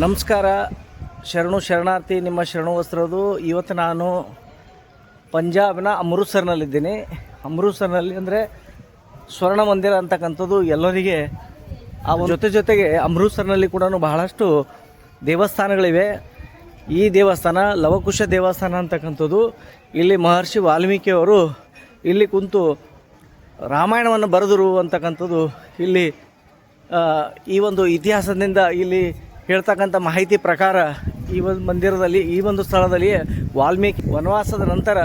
ನಮಸ್ಕಾರ. ಶರಣಾರ್ಥಿ ನಿಮ್ಮ ಶರಣು ವಸ್ತ್ರದು. ಇವತ್ತು ನಾನು ಪಂಜಾಬ್ನ ಅಮೃತ್ಸರ್ನಲ್ಲಿದ್ದೀನಿ. ಅಮೃತ್ಸರ್ನಲ್ಲಿ ಅಂದರೆ ಸ್ವರ್ಣ ಮಂದಿರ ಅಂತಕ್ಕಂಥದ್ದು ಎಲ್ಲರಿಗೆ ಆ ಜೊತೆಗೆ ಅಮೃತ್ಸರ್ನಲ್ಲಿ ಕೂಡ ಬಹಳಷ್ಟು ದೇವಸ್ಥಾನಗಳಿವೆ. ಈ ದೇವಸ್ಥಾನ ಲವಕುಶ ದೇವಸ್ಥಾನ ಅಂತಕ್ಕಂಥದ್ದು. ಇಲ್ಲಿ ಮಹರ್ಷಿ ವಾಲ್ಮೀಕಿಯವರು ಇಲ್ಲಿ ಕುಂತು ರಾಮಾಯಣವನ್ನು ಬರೆದರು ಅಂತಕ್ಕಂಥದ್ದು ಇಲ್ಲಿ ಈ ಒಂದು ಇತಿಹಾಸದಿಂದ ಇಲ್ಲಿ ಹೇಳ್ತಕ್ಕಂಥ ಮಾಹಿತಿ ಪ್ರಕಾರ ಈ ಒಂದು ಮಂದಿರದಲ್ಲಿ, ಈ ಒಂದು ಸ್ಥಳದಲ್ಲಿ ವಾಲ್ಮೀಕಿ ವನವಾಸದ ನಂತರ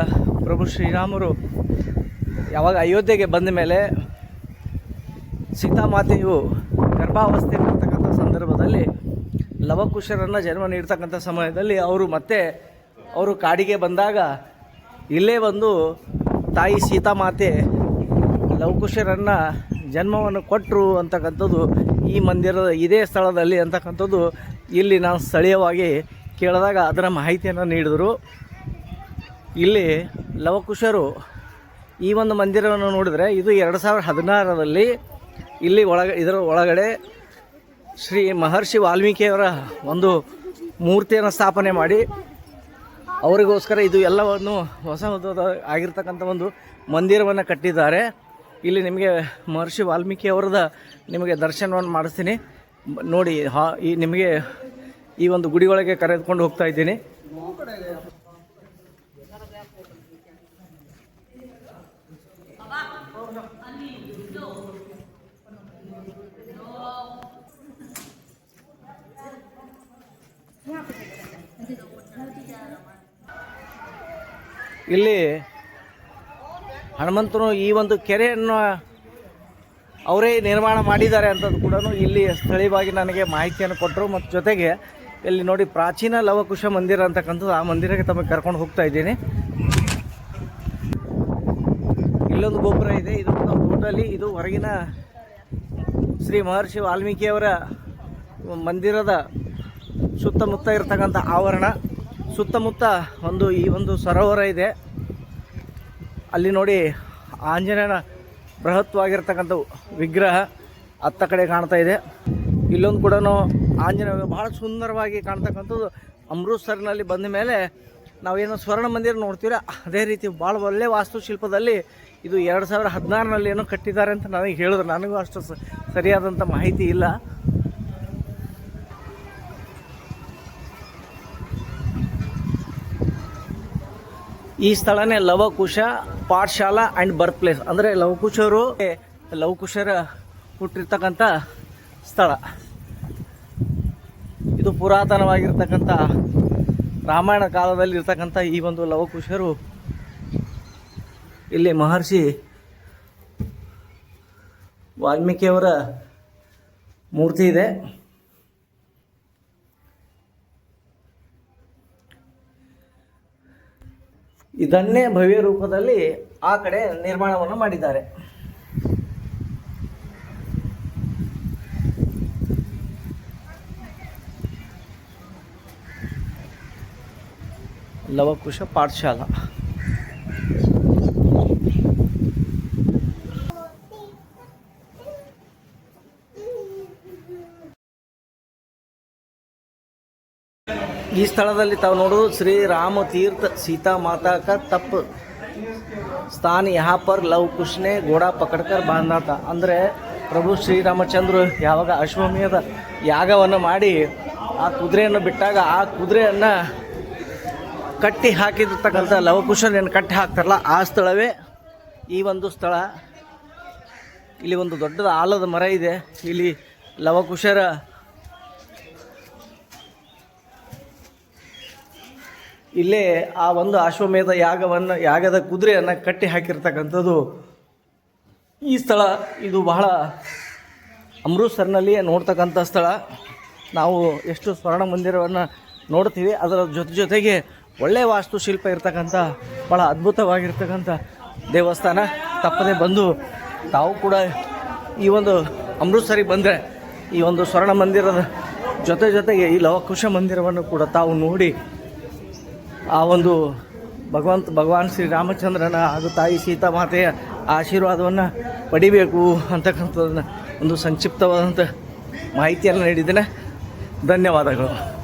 ಪ್ರಭು ಶ್ರೀರಾಮರು ಯಾವಾಗ ಅಯೋಧ್ಯೆಗೆ ಬಂದ ಮೇಲೆ ಸೀತಾಮಾತೆಯು ಗರ್ಭಾವಸ್ಥೆ ಇರ್ತಕ್ಕಂಥ ಸಂದರ್ಭದಲ್ಲಿ ಲವಕುಶರನ್ನು ಜನ್ಮ ನೀಡ್ತಕ್ಕಂಥ ಸಮಯದಲ್ಲಿ ಅವರು ಕಾಡಿಗೆ ಬಂದಾಗ ಇಲ್ಲೇ ಬಂದು ತಾಯಿ ಸೀತಾಮಾತೆ ಲವಕುಶರನ್ನು ಜನ್ಮವನ್ನು ಕೊಟ್ಟರು ಅಂತಕ್ಕಂಥದ್ದು ಈ ಮಂದಿರದ ಇದೇ ಸ್ಥಳದಲ್ಲಿ ಅಂತಕ್ಕಂಥದ್ದು ಇಲ್ಲಿ ನಾನು ಸ್ಥಳೀಯವಾಗಿ ಕೇಳಿದಾಗ ಅದರ ಮಾಹಿತಿಯನ್ನು ನೀಡಿದರು. ಇಲ್ಲಿ ಲವಕುಶರು ಈ ಒಂದು ಮಂದಿರವನ್ನು ನೋಡಿದರೆ ಇದು 2016ರಲ್ಲಿ ಇಲ್ಲಿ ಇದರ ಒಳಗಡೆ ಶ್ರೀ ಮಹರ್ಷಿ ವಾಲ್ಮೀಕಿಯವರ ಒಂದು ಮೂರ್ತಿಯನ್ನು ಸ್ಥಾಪನೆ ಮಾಡಿ ಅವರಿಗೋಸ್ಕರ ಇದು ಎಲ್ಲವನ್ನು ಹೊಸ ಆಗಿರ್ತಕ್ಕಂಥ ಒಂದು ಮಂದಿರವನ್ನು ಕಟ್ಟಿದ್ದಾರೆ. ಇಲ್ಲಿ ನಿಮಗೆ ಮಹರ್ಷಿ ವಾಲ್ಮೀಕಿ ನಿಮಗೆ ದರ್ಶನವನ್ನು ಮಾಡಿಸ್ತೀನಿ ನೋಡಿ. ನಿಮಗೆ ಈ ಒಂದು ಗುಡಿ ಒಳಗೆ ಕರೆದುಕೊಂಡು ಹೋಗ್ತಾ ಇದ್ದೀನಿ. ಇಲ್ಲಿ ಹನುಮಂತನು ಈ ಒಂದು ಕೆರೆಯನ್ನು ಅವರೇ ನಿರ್ಮಾಣ ಮಾಡಿದ್ದಾರೆ ಅಂತದ್ದು ಕೂಡ ಇಲ್ಲಿ ಸ್ಥಳೀಯವಾಗಿ ನನಗೆ ಮಾಹಿತಿಯನ್ನು ಕೊಟ್ಟರು. ಮತ್ತು ಜೊತೆಗೆ ಇಲ್ಲಿ ನೋಡಿ ಪ್ರಾಚೀನ ಲವಕುಶ ಮಂದಿರ ಅಂತಕ್ಕಂಥದ್ದು, ಆ ಮಂದಿರಕ್ಕೆ ತಮಗೆ ಕರ್ಕೊಂಡು ಹೋಗ್ತಾ ಇದ್ದೀನಿ. ಇಲ್ಲೊಂದು ಗೋಪುರ ಇದೆ. ಇದು ಟೋಟಲಿ ಇದು ಹೊರಗಿನ ಶ್ರೀ ಮಹರ್ಷಿ ವಾಲ್ಮೀಕಿಯವರ ಮಂದಿರದ ಸುತ್ತಮುತ್ತ ಇರತಕ್ಕಂಥ ಆವರಣ. ಸುತ್ತಮುತ್ತ ಈ ಒಂದು ಸರೋವರ ಇದೆ. ಅಲ್ಲಿ ನೋಡಿ ಆಂಜನೇಯನ ಬೃಹತ್ವಾಗಿರ್ತಕ್ಕಂಥ ವಿಗ್ರಹ ಅತ್ತ ಕಡೆ ಕಾಣ್ತಾ ಇದೆ. ಇಲ್ಲೊಂದು ಕೂಡ ಆಂಜನೇಯ ಬಹಳ ಸುಂದರವಾಗಿ ಕಾಣ್ತಕ್ಕಂಥದ್ದು. ಅಮೃತ್ಸರ್ನಲ್ಲಿ ಬಂದ ಮೇಲೆ ನಾವೇನು ಸ್ವರ್ಣ ಮಂದಿರ ನೋಡ್ತೀವಿ ಅದೇ ರೀತಿ ಭಾಳ ಒಳ್ಳೆ ವಾಸ್ತುಶಿಲ್ಪದಲ್ಲಿ ಇದು 2016ರಲ್ಲಿ ಏನೋ ಕಟ್ಟಿದ್ದಾರೆ ಅಂತ ನನಗೆ ಹೇಳಿದ್ರು. ನನಗೂ ಅಷ್ಟು ಸರಿಯಾದಂಥ ಮಾಹಿತಿ ಇಲ್ಲ. ಈ ಸ್ಥಳನೇ Lava Kusha Pathshala and birth place. ಅಂದರೆ ಲವಕುಶರ ಹುಟ್ಟಿರ್ತಕ್ಕಂಥ ಸ್ಥಳ ಇದು. ಪುರಾತನವಾಗಿರ್ತಕ್ಕಂಥ ರಾಮಾಯಣ ಕಾಲದಲ್ಲಿ ಇರ್ತಕ್ಕಂಥ ಈ ಒಂದು ಲವಕುಶರು ಇಲ್ಲಿ ಮಹರ್ಷಿ ವಾಲ್ಮೀಕಿಯವರ ಮೂರ್ತಿ ಇದೆ. ಇದನ್ನೇ ಭವ್ಯ ರೂಪದಲ್ಲಿ ಆ ಕಡೆ ನಿರ್ಮಾಣವನ್ನು ಮಾಡಿದ್ದಾರೆ. ಲವಕುಶ ಪಾಠಶಾಲಾ. ಈ ಸ್ಥಳದಲ್ಲಿ ತಾವು ನೋಡೋದು ಶ್ರೀ ರಾಮ तीर्थ सीता माता का तप स्थान, यहाँ पर लव कुश ने घोड़ा पकड़कर बांधा था. ಅಂದರೆ ಪ್ರಭು ಶ್ರೀರಾಮಚಂದ್ರ ಯಾವಾಗ ಅಶ್ವಮೇಧ ಯಾಗವನ್ನು ಮಾಡಿ ಆ ಕುದುರೆಯನ್ನು ಬಿಟ್ಟಾಗ ಆ ಕುದುರೆಯನ್ನು ಕಟ್ಟಿ ಹಾಕಿರ್ತಕ್ಕಂಥ ಲವಕುಶರನ್ನು ಕಟ್ಟಿ ಹಾಕ್ತಾರಲ್ಲ ಆ ಸ್ಥಳವೇ ಈ ಒಂದು ಸ್ಥಳ. ಇಲ್ಲಿ ಒಂದು ದೊಡ್ಡದ ಆಲದ ಮರ ಇದೆ. ಇಲ್ಲಿ ಲವಕುಶರ ಇಲ್ಲೇ ಆ ಒಂದು ಅಶ್ವಮೇಧ ಯಾಗದ ಕುದುರೆಯನ್ನು ಕಟ್ಟಿ ಹಾಕಿರ್ತಕ್ಕಂಥದ್ದು ಈ ಸ್ಥಳ. ಇದು ಬಹಳ ಅಮೃತ್ಸರ್ನಲ್ಲಿಯೇ ನೋಡ್ತಕ್ಕಂಥ ಸ್ಥಳ. ನಾವು ಎಷ್ಟು ಸ್ವರ್ಣ ಮಂದಿರವನ್ನು ನೋಡ್ತೀವಿ, ಅದರ ಜೊತೆಗೆ ಒಳ್ಳೆಯ ವಾಸ್ತುಶಿಲ್ಪ ಇರ್ತಕ್ಕಂಥ ಭಾಳ ಅದ್ಭುತವಾಗಿರ್ತಕ್ಕಂಥ ದೇವಸ್ಥಾನ. ತಪ್ಪದೆ ಬಂದು ತಾವು ಕೂಡ ಈ ಒಂದು ಅಮೃತ್ಸರಿಗೆ ಬಂದರೆ ಈ ಒಂದು ಸ್ವರ್ಣ ಮಂದಿರದ ಜೊತೆಗೆ ಈ ಲವಕುಶ ಮಂದಿರವನ್ನು ಕೂಡ ತಾವು ನೋಡಿ ಆ ಒಂದು ಭಗವಾನ್ ಶ್ರೀರಾಮಚಂದ್ರನ ಹಾಗೂ ತಾಯಿ ಸೀತಾಮಾತೆಯ ಆಶೀರ್ವಾದವನ್ನು ಪಡಿಬೇಕು ಅಂತಕ್ಕಂಥದ್ದನ್ನು ಒಂದು ಸಂಕ್ಷಿಪ್ತವಾದಂಥ ಮಾಹಿತಿಯನ್ನು ನೀಡಿದ್ದೇನೆ. ಧನ್ಯವಾದಗಳು.